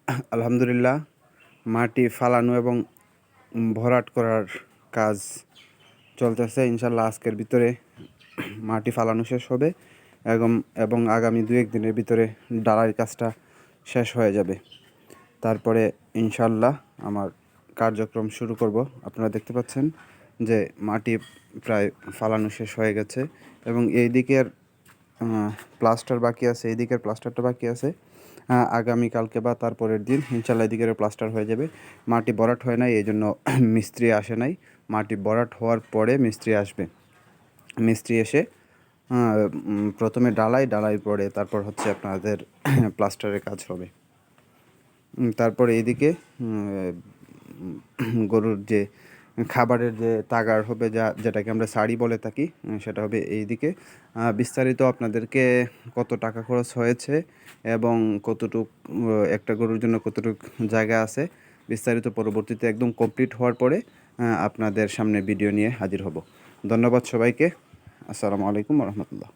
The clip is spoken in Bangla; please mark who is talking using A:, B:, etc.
A: আলহামদুলিল্লাহ, মাটি ফালানো এবং ভরাট করার কাজ চলতেছে। ইনশাল্লাহ আজকের ভিতরে মাটি ফালানো শেষ হবে এবং এবং আগামী 2-1 দিনের ভিতরে ডালার কাজটা শেষ হয়ে যাবে। তারপরে ইনশাল্লাহ আমার কার্যক্রম শুরু করব। আপনারা দেখতে পাচ্ছেন যে মাটি প্রায় ফালানো শেষ হয়ে গেছে এবং এই দিকের প্লাস্টার বাকি আছে, এই দিকের প্লাস্টারটা বাকি আছে। আগামীকালকে বা তারপরের দিন ইনশাল্লাহ এদিকের প্লাস্টার হয়ে যাবে। মাটি ভরাট হয় নাই, এই জন্য মিস্ত্রি আসে নাই। মাটি ভরাট হওয়ার পরে মিস্ত্রি আসবে। মিস্ত্রি এসে প্রথমে ডালাই পরে তারপর হচ্ছে আপনাদের প্লাস্টারের কাজ হবে। তারপরে এইদিকে গরুর যে খাবারের যে তাগার হবে, যেটাকে আমরা সারি বলে থাকি, সেটা হবে এইদিকে। বিস্তারিত আপনাদেরকে কত টাকা খরচ হয়েছে এবং কতটুক একটা গরুর জন্য কতটুক জায়গা আছে, বিস্তারিত পরবর্তীতে একদম কমপ্লিট হওয়ার পরে আপনাদের সামনে ভিডিও নিয়ে হাজির হব। ধন্যবাদ সবাইকে। আসসালামু আলাইকুম ওয়া রাহমাতুল্লাহ।